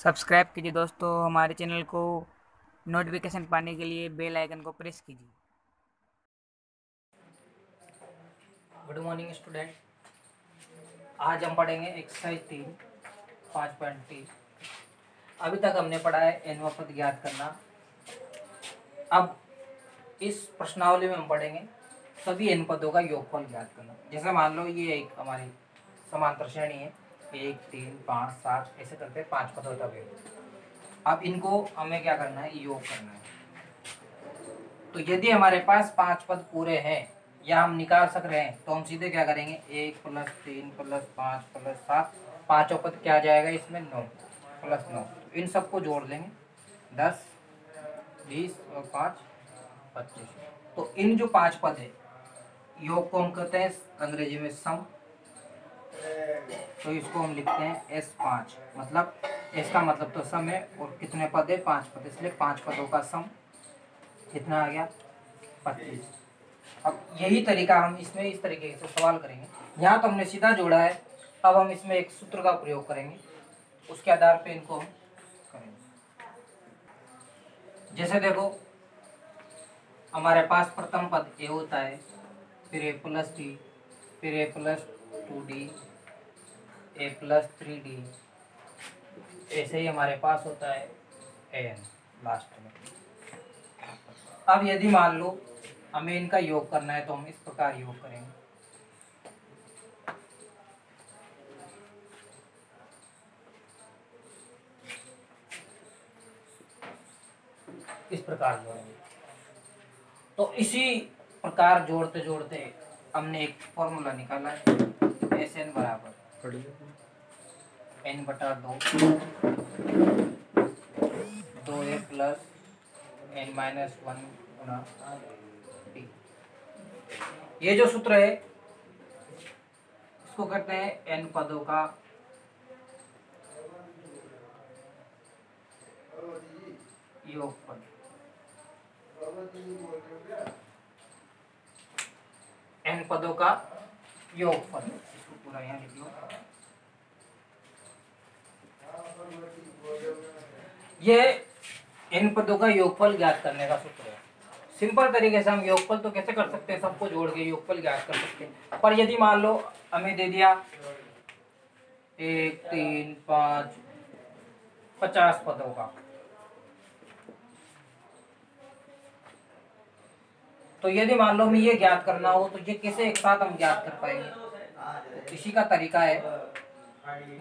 Subscribe कीजिए दोस्तों हमारे चैनल को। नोटिफिकेशन पाने के लिए बेल आइकन को प्रेस कीजिए। Good morning student. आज हम पढ़ेंगे एक्सरसाइज 3 5.3। अभी तक हमने पढ़ा है एन व पद ज्ञात करना। अब इस प्रश्नावली में हम पढ़ेंगे सभी एन पदों का योगफल ज्ञात करना। जैसे मान लो ये एक हमारी समांतर श्रेणी है, 1 3 5 7 ऐसे करके 5 पदों तक है। अब इनको हमें क्या करना है, योग करना है। तो यदि हमारे पास 5 पद पूरे हैं या हम निकाल सक रहे हैं तो हम सीधे क्या करेंगे, 1 + 3 + 5 + 7, पांचों पद क्या आ जाएगा इसमें, 9 + 9। इन सबको जोड़ देंगे, 10 20 और 5 25। तो इन जो 5 पद है योग को हम कहते हैं अंग्रेजी में सम। तो इसको हम लिखते हैं S5। मतलब इसका मतलब तो सम है, और कितने पद है, 5 पद, इसलिए 5 पदों का सम कितना आ गया, 25। अब यही तरीका हम इसमें इस तरीके से सवाल करेंगे। यहाँ तो हमने सीधा जोड़ा है, अब हम इसमें एक सूत्र का प्रयोग करेंगे, उसके आधार पे इनको हम करेंगे। जैसे देखो हमारे पास प्रथम पद ए होता है, फिर A+D, फिर A+2D, A+3D, ऐसे ही हमारे पास होता है AN लास्ट में। अब यदि मान लो हमें इनका योग करना है तो हम इस प्रकार योग करेंगे। इस प्रकार जोड़ेंगे। तो इसी प्रकार जोड़ते जोड़ते हमने एक फॉर्मूला निकाला है, SN बराबर N/2 2A + N-1 गुणा D। ये जो सूत्र है इसको कहते हैं N पदों का योगफल। N पदों का योगफल, इसको पूरा यहाँ लिख लो। ये N पदों का योगफल ज्ञात करने का सूत्र है। सिंपल तरीके से हम योगफल तो कैसे कर सकते हैं, सबको जोड़ के योगफल ज्ञात कर सकते हैं। पर यदि मान लो हमें दे दिया 1 3 5 50 पदों का, तो यदि मान लो हमें ये ज्ञात करना हो तो ये कैसे एक साथ हम ज्ञात कर पाएंगे। तो इसी का तरीका है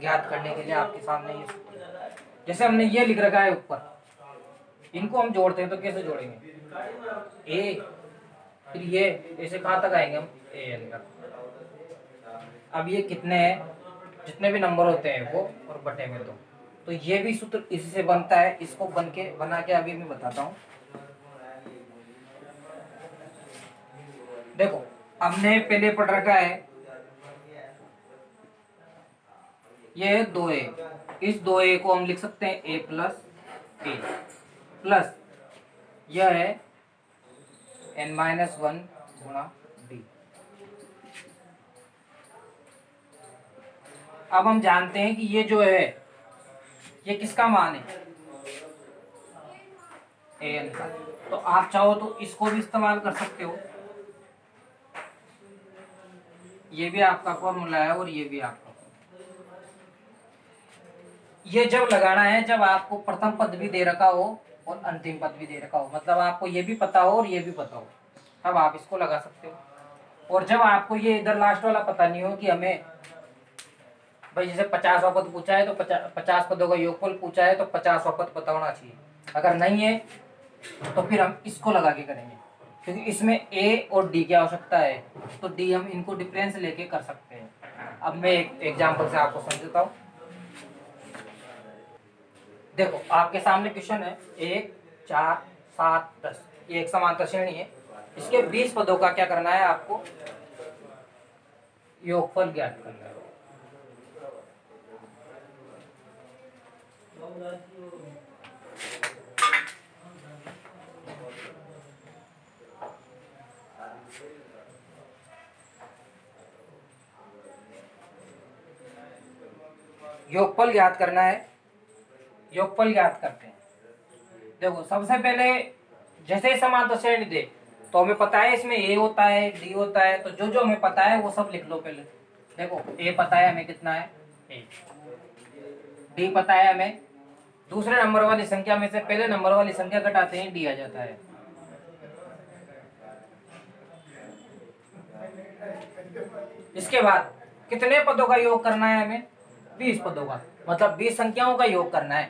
ज्ञात करने के लिए आपके सामने ये सूत्र। जैसे हमने ये लिख रखा है ऊपर, इनको हम जोड़ते हैं तो कैसे जोड़ेंगे, ए फिर ये ऐसे कहाँ तक आएंगे हम, AN तक। अब ये कितने हैं, जितने भी नंबर होते हैं वो और बटे में दो। तो ये भी सूत्र इसी से बनता है। इसको बना के अभी मैं बताता हूँ। देखो हमने पहले पढ़ रखा है ये 2A, इस 2A को हम लिख सकते हैं A + A प्लस यह है N-1 गुणा D। अब हम जानते हैं कि ये जो है ये किसका मान है, AN का। तो आप चाहो तो इसको भी इस्तेमाल कर सकते हो, ये भी आपका फॉर्मूला है और ये भी आपका। ये जब लगाना है जब आपको प्रथम पद भी दे रखा हो और अंतिम पद भी दे रखा हो, मतलब आपको ये भी पता हो और ये भी पता हो, तब आप इसको लगा सकते हो। और जब आपको ये इधर लास्ट वाला पता नहीं हो कि हमें भाई जैसे 50वां पद पूछा है तो 50 पदों का योगफल पूछा है तो 50वां पद पता होना चाहिए। अगर नहीं है तो फिर हम इसको लगा के करेंगे, क्योंकि इसमें A और D की आवश्यकता है, तो D हम इनको डिफरेंस लेके कर सकते हैं। अब मैं एक एग्जाम्पल से आपको समझाता हूँ। देखो आपके सामने क्वेश्चन है 1 4 7 10, ये एक समांतर श्रेणी है, इसके 20 पदों का क्या करना है, आपको योगफल ज्ञात करना है। योगफल ज्ञात करना है योगफल ज्ञात करते हैं। देखो सबसे पहले जैसे समांतर श्रेणी दे तो हमें पता है इसमें ए होता है, डी होता है, तो जो जो हमें पता है वो सब लिख लो पहले। देखो ए पता है हमें कितना है, ए। डी पता है हमें, दूसरे नंबर वाली संख्या में से पहले नंबर वाली संख्या घटाते हैं, डी आ जाता है। इसके बाद कितने पदों का योग करना है हमें, 20 पदों का, मतलब 20 संख्याओं का योग करना है।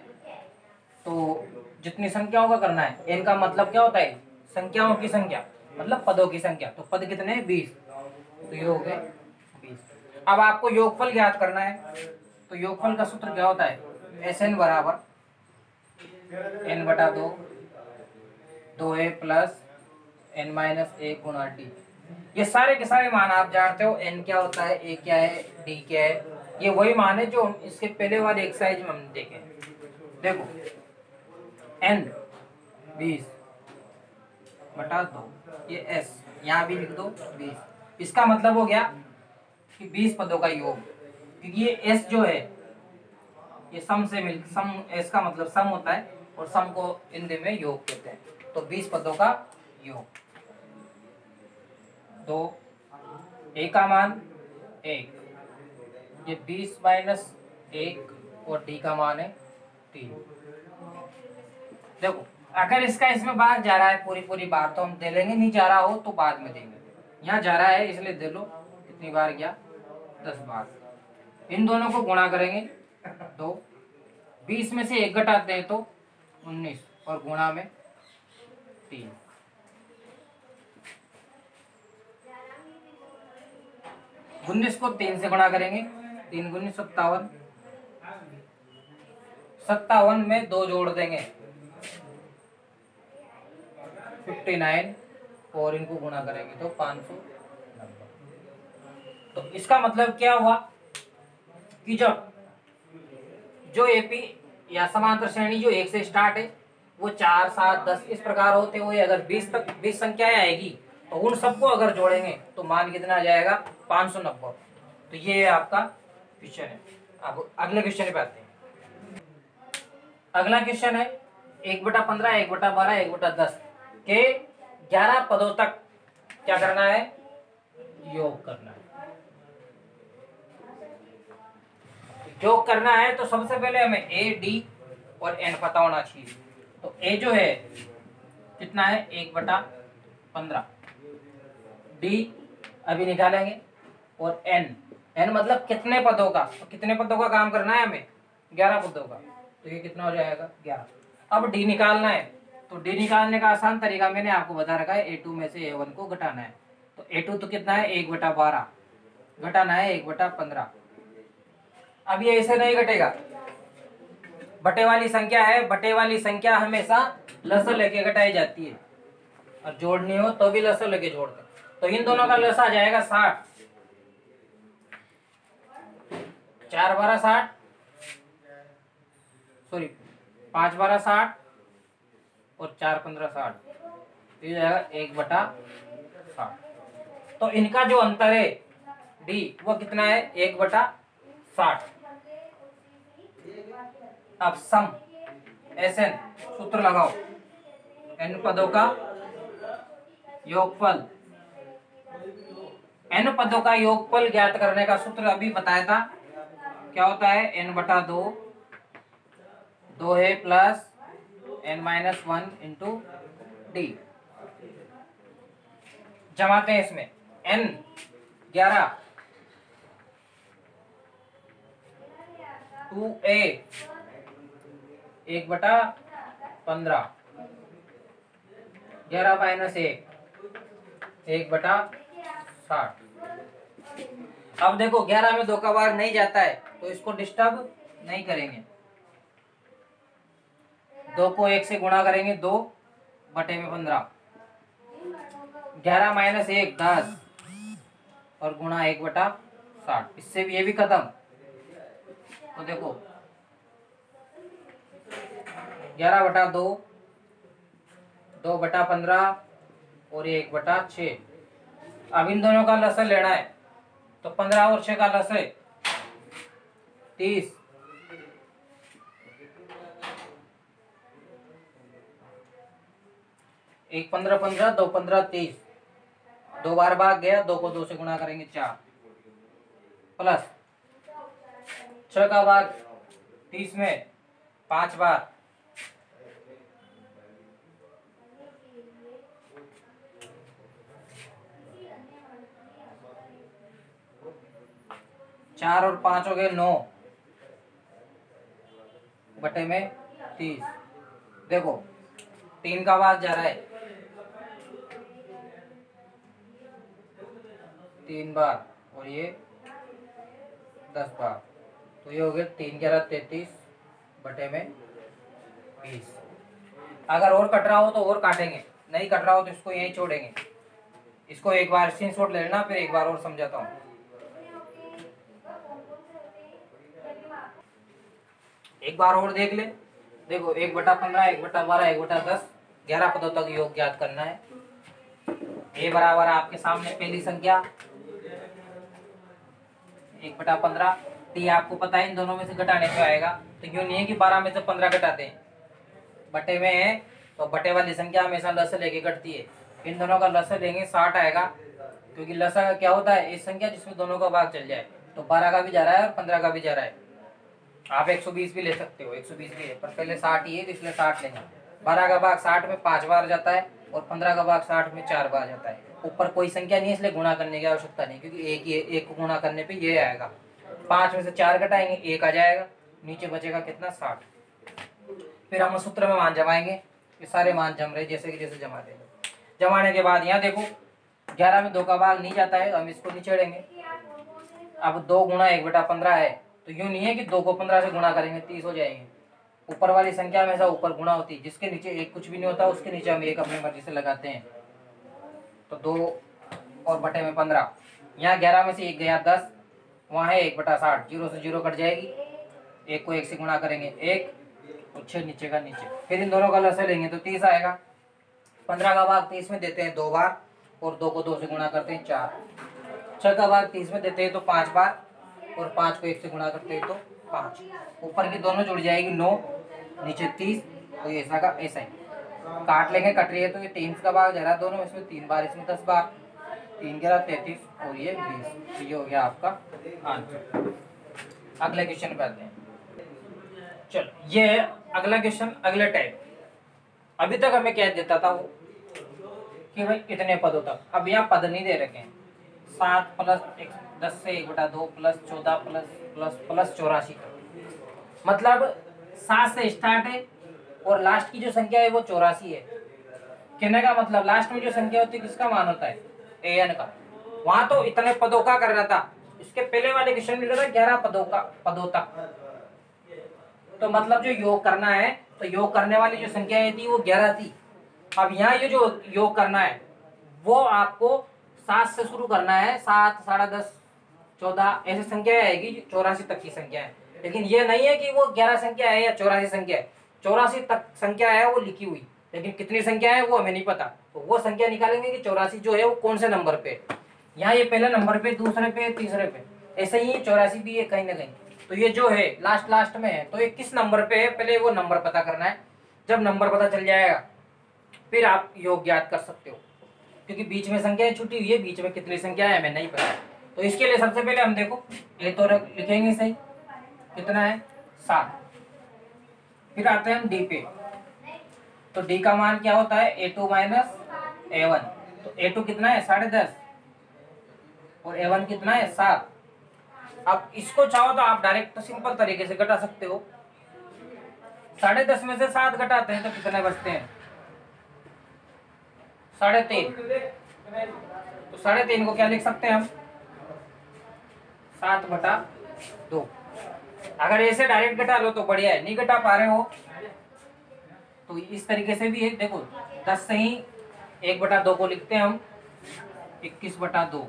तो जितनी संख्याओं का करना है, एन का मतलब क्या होता है, संख्याओं की संख्या, मतलब पदों की संख्या। तो पद कितने हैं, 20, तो ये हो गए 20। अब आपको योगफल ज्ञात करना है, तो योगफल का सूत्र क्या होता है, एस एन बराबर एन बटा 2, 2a प्लस एन माइनस 1 गुणा डी। ये सारे के सारे मान आप जानते हो, एन क्या होता है, ए क्या है, डी क्या है, ये वही मान है जो इसके पहले वाले एक्सरसाइज में हमने देखे। देखो एन 20 बटा 2, ये एस यहाँ भी लिख दो 20। इसका मतलब हो गया कि 20 पदों का योग, क्योंकि ये एस जो है ये सम से मिल, सम एस का मतलब सम होता है, और सम को हिंदी में योग कहते हैं। तो 20 पदों का योग, तो ए का मान 1, ये 20 माइनस 1, और डी का मान है 3। देखो अगर इसका इसमें बार जा रहा है पूरी पूरी बार तो हम दे लेंगे, नहीं जा रहा हो तो बाद में देंगे। यहाँ जा रहा है इसलिए दे लो, कितनी बार गया, 10 बार। इन दोनों को गुणा करेंगे, तो 20 में से 1 घटाते हैं तो 19, और गुणा में 3। 19 को 3 से गुणा करेंगे, 3 गुनी 57, 57 में 2 जोड़ देंगे 59, और इनको गुणा करेंगे तो 590। तो इसका मतलब क्या हुआ कि जब जो एपी या समांतर श्रेणी जो 1 से स्टार्ट है वो 4, 7, 10 इस प्रकार होते हुए अगर 20 तक 20 संख्याएं आएगी, तो उन सबको अगर जोड़ेंगे तो मान कितना आ जाएगा, 590। तो ये आपका क्वेश्चन है। अब अगले क्वेश्चन पे आते हैं। अगला क्वेश्चन है 1/15, 1/12, 1/10 के 11 पदों तक क्या करना है, योग करना है। योग करना है तो सबसे पहले हमें ए, डी और एन पता होना चाहिए। तो ए जो है कितना है, 1/15, डी अभी निकालेंगे, और एन, एन मतलब कितने पदों का, तो कितने पदों का काम करना है हमें, 11 पदों का। तो ये कितना हो जाएगा, 11। अब डी निकालना है, तो डी निकालने का आसान तरीका मैंने आपको बता रखा है, A2 में से A1 को घटाना है। तो A2 तो कितना है, 1/12, घटाना है 1/15। अब ये ऐसे नहीं घटेगा, बटे वाली संख्या है, बटे वाली संख्या हमेशा लसर लेके घटाई जाती है, और जोड़नी हो तो भी लसर लेके जोड़ते। तो इन दोनों का लस आ जाएगा 60, 4/12 60, सॉरी 5/12 60, और 4/15 60, ये जाएगा 1/60। तो इनका जो अंतर है डी वो कितना है, 1/60। अब सम एस एन सूत्र लगाओ, एन पदों का योगफल, एन पदों का योगफल ज्ञात करने का सूत्र अभी बताया था, क्या होता है, n/2, 2 है प्लस n-1 इंटू डी। जमाते हैं इसमें, n 11, 2a 1/15, 11 माइनस 1, 1/60। अब देखो 11 में 2 का बार नहीं जाता है तो इसको डिस्टर्ब नहीं करेंगे, 2 को 1 से गुणा करेंगे, 2/15, 11 माइनस 1 10, और गुणा 1/60। इससे भी ये भी खत्म। तो देखो 11/2, 2/15, और 1/6। अब इन दोनों का लसर लेना है, तो 15 और 6 का लसर 30, एक 15 15, दो 15 30, दो बार भाग गया, दो को दो से गुणा करेंगे 4, प्लस 6 का भाग 30 में 5 बार, चार और 5 हो गए 9 बटे में 30। देखो 3 का भाग जा रहा है 3 बार और ये 10 बार, तो ये हो गया 3 11 33 बटे में 20। अगर और कट रहा हो तो और काटेंगे, नहीं कट रहा हो तो इसको यहीं छोड़ेंगे। इसको एक बार स्क्रीनशॉट ले लेना, फिर एक बार और समझाता हूँ। एक बार और देख ले। देखो 1/15, 1/12, 1/10, 11 पदों तक योग ज्ञात करना है। ए बराबर आपके सामने पहली संख्या 1/15। टी आपको पता है इन दोनों में से घटाने पे आएगा, तो यूं नहीं है कि 12 में से 15 घटाते हैं, बटे में है तो बटे वाली संख्या हमेशा लस लेके घटती है। इन दोनों का लस लेंगे 60 आएगा, क्योंकि लसा का क्या होता है, इस संख्या जिसमें दोनों का भाग चल जाए। तो 12 का भी जा रहा है और 15 का भी जा रहा है। आप 120 भी ले सकते हो, 120 भी है, पर पहले 60 ही है तो इसलिए 60 लेंगे। 12 का भाग 60 में 5 बार जाता है और 15 का भाग 60 में 4 बार जाता है। ऊपर कोई संख्या नहीं है इसलिए गुणा करने की आवश्यकता नहीं, क्योंकि एक को गुणा करने पे ये आएगा। 5 में से 4 घटाएंगे 1 आ जाएगा, नीचे बचेगा कितना 60। फिर हम सूत्र में मान जमाएंगे, ये सारे मान जम रहे जैसे कि जैसे जमा देंगे। जमाने के बाद यहाँ देखो 11 में 2 का भाग नहीं जाता है, हम इसको निचेड़ेंगे। अब 2 गुणा 1/15 है, तो यूं नहीं है कि 2 को 15 से गुणा करेंगे 30 हो जाएंगे। ऊपर वाली संख्या हमेशा ऊपर गुणा होती है, जिसके नीचे एक कुछ भी नहीं होता उसके नीचे हम एक अपनी मर्जी से लगाते हैं। तो 2 और बटे में 15, यहाँ 11 में से 1 गया 10, वहाँ है 1/60, 0 से 0 कट जाएगी, 1 को 1 से गुणा करेंगे 1 और 6 नीचे का नीचे। फिर इन दोनों का लसा लेंगे तो 30 आएगा। 15 का भाग 30 में देते हैं 2 बार और 2 को 2 से गुणा करते हैं 4। 6 का भाग 30 में देते हैं तो 5 बार और 5 को 1 से गुणा करते हैं तो 5। ऊपर की दोनों जुड़ जाएगी 9, नीचे 30, तो ये ऐसा का ऐसा ही काट लेंगे। कट रही है तो ये 3 का भाग जा रहा है दोनों, इसमें 3 बार, इसमें 10 बार, 3 11 33 और ये 20। तो ये हो गया आपका आंसर। अगले क्वेश्चन पे आते हैं। चलो ये है अगला क्वेश्चन, अगले टाइप। अभी तक हमें क्या देता था वो कि भाई इतने पदों तक, अब यहाँ पद नहीं दे रखे हैं। 7 प्लस 10 से 1/2 प्लस 14 प्लस प्लस प्लस 84, मतलब 7 से स्टार्ट है और लास्ट की जो संख्या है वो 84 है। कहने का मतलब लास्ट में जो संख्या होती है किसका मान होता है, an का। वहां तो इतने पदों का कर रहा था, इसके पहले वाले क्वेश्चन में था 11 पदों तक। तो मतलब जो योग करना है, तो योग करने वाली जो संख्या थी वो 11 थी। अब यहाँ ये जो योग करना है वो आपको 7 से शुरू करना है, 7 10:30 14 ऐसी संख्या आएगी जो 84 तक की संख्या है। लेकिन ये नहीं है कि वो 11 संख्या है या 84 संख्या है, 84 तक संख्या है वो लिखी हुई, लेकिन कितनी संख्या है वो हमें नहीं पता। तो वो संख्या निकालेंगे कि 84 जो है वो कौन से नंबर पे, यहाँ ये पहले नंबर पे, दूसरे पे, तीसरे पे, ऐसे ही 84 भी है कहीं ना कहीं। तो ये जो है लास्ट में है, तो ये किस नंबर पे है पहले वो नंबर पता करना है। जब नंबर पता चल जाएगा फिर आप योग ज्ञात कर सकते हो, क्योंकि बीच में संख्या छुट्टी हुई है, बीच में कितनी संख्या है हमें नहीं पता। तो इसके लिए सबसे पहले हम देखो ये तो लिखेंगे सही, कितना है 7। फिर आते हैं हम डी पे। तो डी का मान क्या होता है, a2 माइनस a1। तो a2 कितना है 10.5 और a1 कितना है 7। अब इसको चाहो तो आप डायरेक्ट सिंपल तरीके से घटा सकते हो। 10.5 में से 7 घटाते हैं तो कितने बचते हैं 3.5। तो 3.5 को क्या लिख सकते हैं हम 7/2। अगर ऐसे डायरेक्ट घटा लो तो बढ़िया है, नहीं घटा पा रहे हो तो इस तरीके से भी है। देखो 10 से ही 1/2 को लिखते हैं हम 21/2।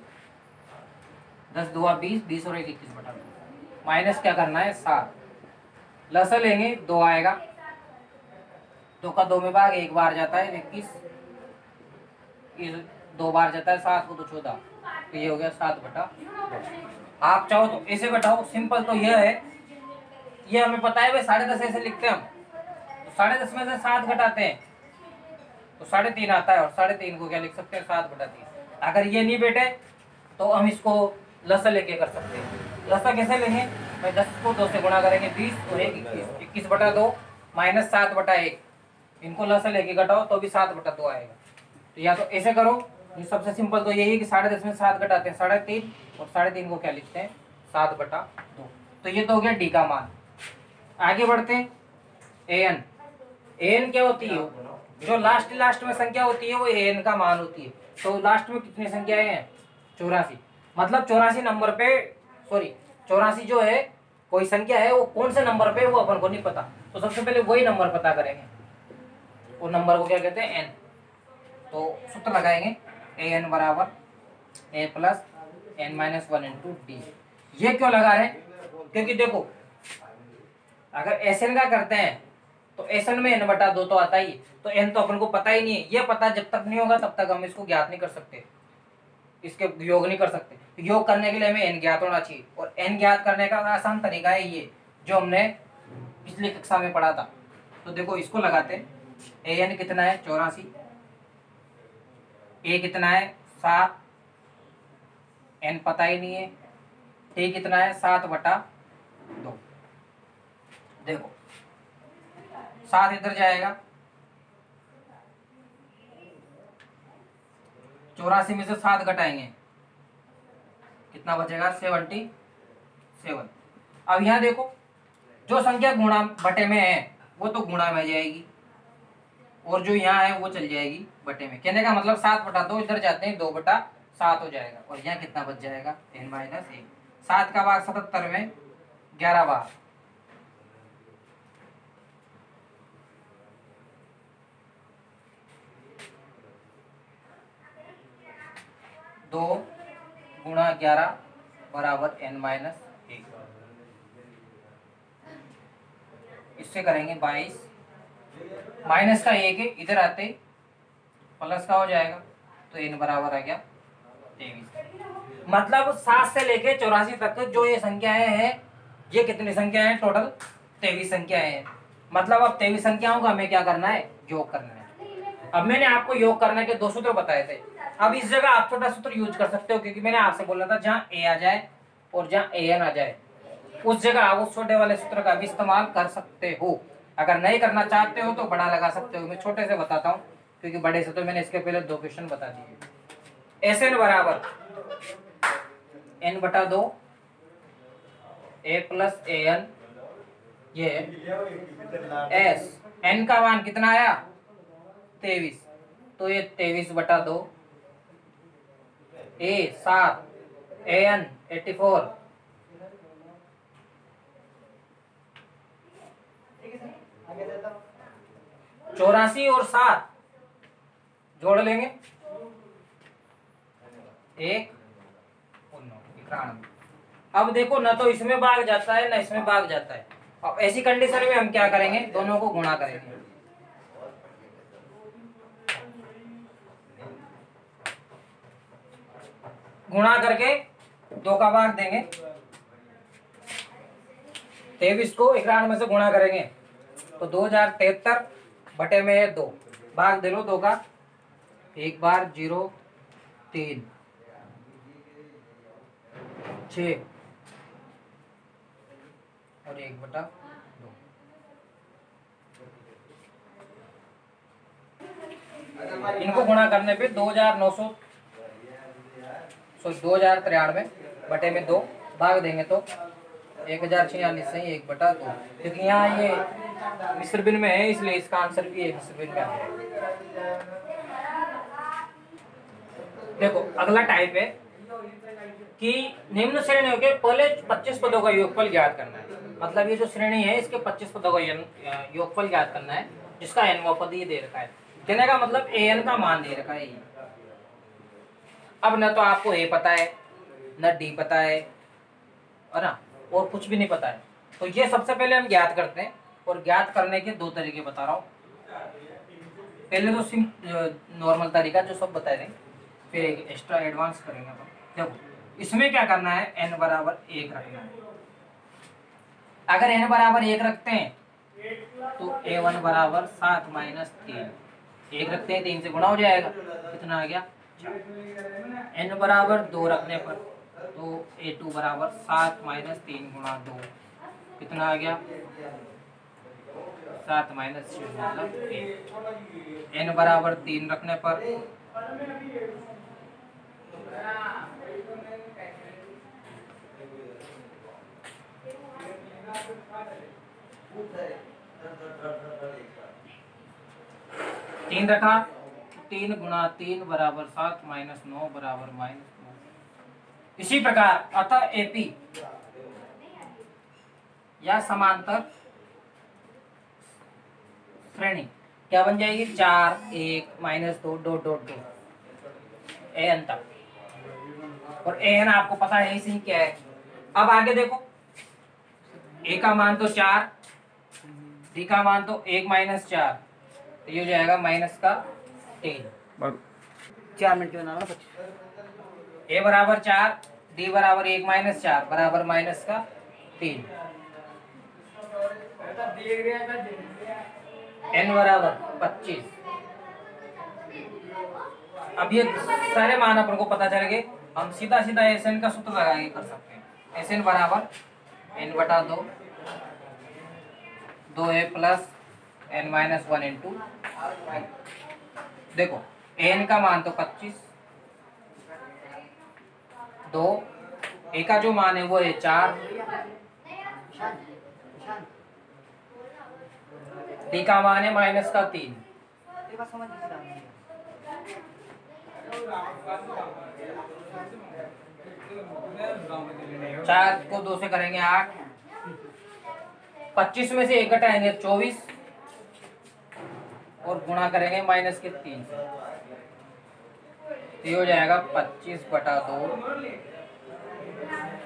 10 2 20, 20 और 1 21/2। माइनस क्या करना है 7, लसा लेंगे 2 आएगा, 2 का 2 में भाग 1 बार जाता है 21, 2 बार जाता है 7 को तो 14। तो ये हो गया 7/2। आप चाहो तो ऐसे घटाओ, सिंपल तो यह है, ये हमें पता है भाई 10.5 ऐसे लिखते हैं हम। तो 10.5 में से 7 घटाते हैं तो 3.5 आता है, और 3.5 को क्या लिख सकते हैं 7/3। अगर ये नहीं बेटे तो हम इसको लसा लेके कर सकते हैं। लसा कैसे लेंगे भाई, 10 को 2 से गुणा करेंगे 20 और 1 21, 21/2 माइनस 7/1। इनको लसा लेके घटाओ तो भी 7/2 आएगा। तो या तो ऐसे करो, ये सबसे सिंपल तो यही है कि 10.5 में 7 घटाते हैं 3.5, और 3.5 को क्या लिखते हैं 7/2। तो ये तो हो गया डी का मान। आगे बढ़ते हैं एन। एन क्या होती है, जो लास्ट में संख्या होती है वो एन का मान होती है। तो लास्ट में कितनी संख्याएं हैं 84। मतलब 84 नंबर पे, सॉरी 84 जो है कोई संख्या है वो कौन से नंबर पे वो अपन को नहीं पता। तो सबसे पहले वही नंबर पता करेंगे, वो नंबर को क्या कहते हैं एन। तो सूत्र लगाएंगे ए एन बराबर A plus N minus 1 into D. ये क्यों लगा रहे हैं, क्योंकि देखो अगर एस एन का करते हैं तो एस एन में एन बटा 2 तो आता ही, तो एन तो अपन को पता ही नहीं है। ये पता जब तक नहीं होगा तब तक हम इसको ज्ञात नहीं कर सकते, इसके योग नहीं कर सकते। योग करने के लिए हमें एन ज्ञात होना चाहिए, और एन ज्ञात करने का आसान तरीका है ये जो हमने पिछली कक्षा में पढ़ा था। तो देखो इसको लगाते हैं, ए एन कितना है 84, ए कितना है 7, एन पता ही नहीं है, टी कितना है 7/2। देखो 7 इधर जाएगा, 84 में से 7 घटाएंगे कितना बचेगा 77। अब यहाँ देखो जो संख्या गुणा बटे में है वो तो गुणा में जाएगी, और जो यहाँ है वो चल जाएगी बटे में। कहने का मतलब 7/2 इधर जाते हैं 2/7 हो जाएगा, और यहाँ कितना बच जाएगा n माइनस 1। 7 का भाग 77 में 11 बार, दो गुणा 11 बराबर n माइनस 1। इससे करेंगे 22, माइनस का 1 है इधर आते प्लस का हो जाएगा, तो n बराबर आ गया 23। मतलब 7 से लेके 84 तक जो ये संख्याएं हैं, ये कितनी संख्याएं हैं टोटल 23 संख्याएं हैं। मतलब अब 23 संख्याओं का हमें क्या करना है योग करना है। अब मैंने आपको योग करने के 2 सूत्र बताए थे। अब इस जगह आप छोटा सूत्र यूज कर सकते हो, क्योंकि मैंने आपसे बोला था जहाँ ए आ जाए और जहाँ ए एन आ जाए उस जगह आप उस छोटे वाले सूत्र का भी इस्तेमाल कर सकते हो। अगर नहीं करना चाहते हो तो बड़ा लगा सकते हो। मैं छोटे से बताता हूँ, क्योंकि बड़े से तो मैंने इसके पहले 2 क्वेश्चन बता दिए। एस एन बराबर n/2 A plus A N, ये एस एन का मान कितना आया 23, तो ये 23/2 ए 7 ए एन 84। 84 और 7 जोड़ लेंगे 1 और 9 91। अब देखो ना तो इसमें भाग जाता है ना इसमें भाग जाता है। अब ऐसी कंडीशन में हम क्या करेंगे, दोनों को गुणा करेंगे। गुणा करके 2 का भाग देंगे, 23 को 91 से गुणा करेंगे तो 2073 बटे में है 2, भाग दे लो 2 का, 1 बार 0 3 6 और 1/2। इनको गुणा करने पे 2093 बटे में 2, भाग देंगे तो 1046 से 1/2, क्योंकि यहाँ ये मिस्र बिन में है इसलिए इसका आंसर भी है मिस्र बिन में। देखो अगला टाइप है कि निम्न श्रेणियों के पहले 25 पदों का योगफल ज्ञात करना है। मतलब ये जो श्रेणी है इसके 25 पदों का योगफल ज्ञात करना है, जिसका nवां पद ये दे रखा है। कहने का मतलब an का मान दे रखा है ये। अब न तो आपको a पता है न d पता है ना, और कुछ भी नहीं पता है। तो ये सबसे पहले हम ज्ञात करते हैं, और ज्ञात करने के 2 तरीके बता रहा हूँ। पहले तो नॉर्मल तरीका जो सब बता देंगे, फिर एक एक्स्ट्रा एडवांस करेंगे अपन। देखो इसमें क्या करना है, n बराबर 1 रखना है। अगर n बराबर 1 रखते हैं तो a1 बराबर 7 - 3, 1 रखते हैं 3 से गुणा हो जाएगा, कितना आ गया 4। n बराबर 2 रखने पर तो a2 बराबर 7 माइनस 3 गुणा 2, कितना आ गया 7 माइनस 6 मतलब 1। n बराबर 3 रखने पर तीन रखा, 3 गुणा 3 बराबर 7 माइनस 9 बराबर -9। इसी प्रकार अतः एपी या समांतर श्रेणी क्या बन जाएगी 4 1 -2 डॉट डॉट डॉट एन तक, और एन आपको पता है इसी क्या है। अब आगे देखो, ए का मान तो 4, डी का मान तो 1 माइनस 4, तो ये हो जाएगा माइनस का 3। 4 मिनट के बनाना। ए बराबर 4, डी बराबर 1 माइनस 4 बराबर माइनस का 3। एन बराबर 25। अब ये सारे मान अपन को पता चल गए, हम सीधा सीधा एस एन का सूत्र लगा के कर सकते हैं। एस एन बराबर एन बटा 2, 2a plus N minus 1 into. देखो एन का मान तो 25, 2 ए का जो मान है वो है 4, डी का मान है माइनस का 3। चार को 2 से करेंगे 8, 25 में से 1 घटाएंगे 24 और गुणा करेंगे माइनस के 3 से, ये हो जाएगा 25 बटा 2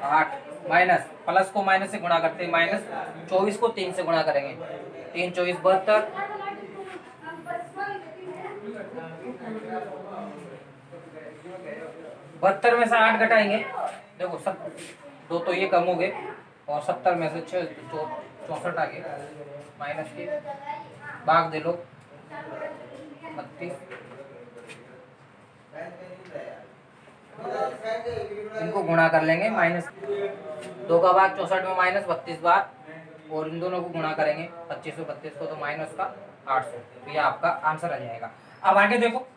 8 माइनस प्लस को माइनस से गुणा करते हैं, माइनस 24 को 3 से गुणा करेंगे, 3 24 72, 72 में से 8 घटाएंगे, देखो सब 2 तो ये कम हो गए, और 70 में से 6 64 आ गए, माइनस के भाग दे लो 32, इनको गुणा कर लेंगे, माइनस 2 का भाग 64 में माइनस 32 बार, और इन दोनों को गुणा करेंगे 25 और 32 को तो माइनस का 800, तो ये आपका आंसर आ जाएगा। अब आगे देखो,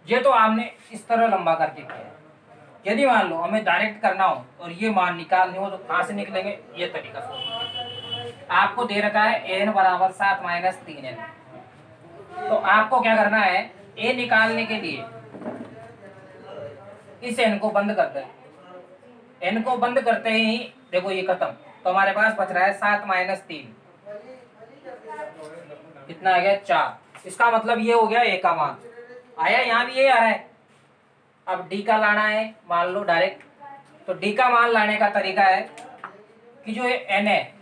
ये तो आपने इस तरह लंबा करके किया है, यदि मान लो हमें डायरेक्ट करना हो और ये मान निकालने हो तो कहाँ से निकलेंगे, ये तरीका सोच। आपको दे रखा है एन बराबर 7 माइनस 3n, तो आपको क्या करना है, ए निकालने के लिए इस एन को बंद कर दें, एन को बंद करते ही देखो ये खत्म, तो हमारे पास बच रहा है 7 माइनस 3, कितना आ गया 4। इसका मतलब ये हो गया ए का मान आया, यहाँ भी ये आ रहा है। अब डी का लाना है, मान लो डायरेक्ट, तो डी का मान लाने का तरीका है कि जो ये एन है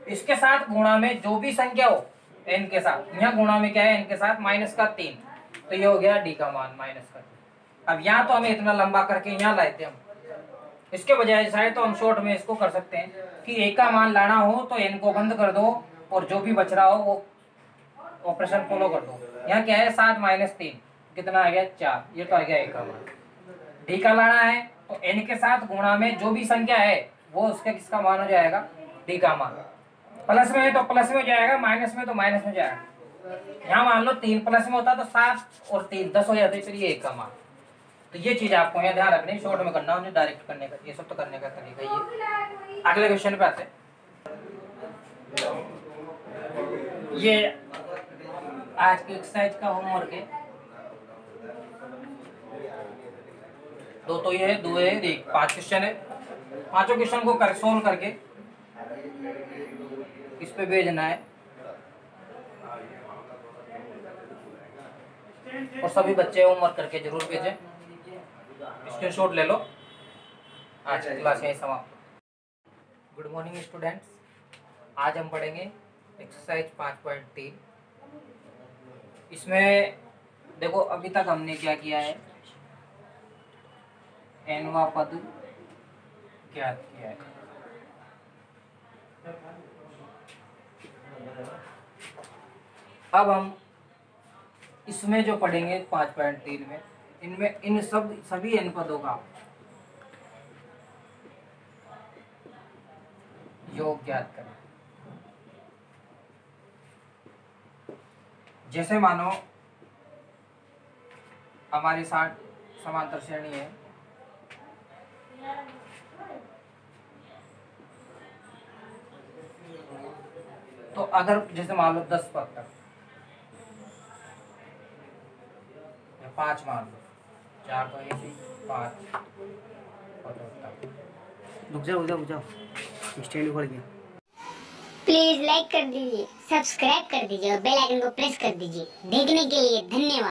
इसके साथ गुणा में जो भी संख्या हो एन के साथ, यहाँ गुणा में क्या है एन के साथ माइनस का 3, तो ये हो गया डी का मान माइनस का 3। अब यहाँ तो हमें इतना लंबा करके यहाँ लाए थे हम, इसके बजाय चाहे तो हम शॉर्ट में इसको कर सकते हैं कि ए का मान लाना हो तो एन को बंद कर दो और जो भी बच रहा हो वो ऑपरेशन फॉलो कर दो। यहाँ क्या है 7 माइनस 3, कितना आ गया 4, ये तो आ गया ए का मान। डी का लाना है तो एन के साथ गुणा में जो भी संख्या है वो उसके किसका मान हो जाएगा, डी का मान। प्लस में है तो प्लस में हो जाएगा, माइनस में तो माइनस में जाएगा। यहाँ मान लो 3 प्लस में होता तो 7 और 3 10 हो जाते, फिर ये एक का मान। तो ये चीज आपको यहाँ ध्यान रखनी, शॉर्ट में करना है, डायरेक्ट करने का ये सब तो करने का तरीका ये। अगले क्वेश्चन पे आते हैं। ये आज की एक्सरसाइज का होमवर्क है, 2 तो ये है, 2 है, देख 5 क्वेश्चन है, पांचों क्वेश्चन को कर सोल्व करके इस पे भेजना है, और सभी बच्चे होमवर्क करके जरूर भेजें। स्क्रीनशॉट ले लो। आज की क्लास यहीं समाप्त। गुड मॉर्निंग स्टूडेंट्स, आज हम पढ़ेंगे एक्सरसाइज 5.3। इसमें देखो अभी तक हमने क्या किया है, एनवा पद ज्ञात किया है। अब हम इसमें जो पढ़ेंगे 5.3 में, इनमें इन सभी n पदों का योग ज्ञात करें। जैसे मानो हमारी 60 समांतर श्रेणी है, तो अगर जैसे मान लो 10 पद तक या 5 मान लो, 4 तो ऐसे 5 पदों तक। रुक जाओ स्टैंड खोल गया। प्लीज लाइक कर दीजिए, सब्सक्राइब कर दीजिए और बेल आइकन को प्रेस कर दीजिए। देखने के लिए धन्यवाद।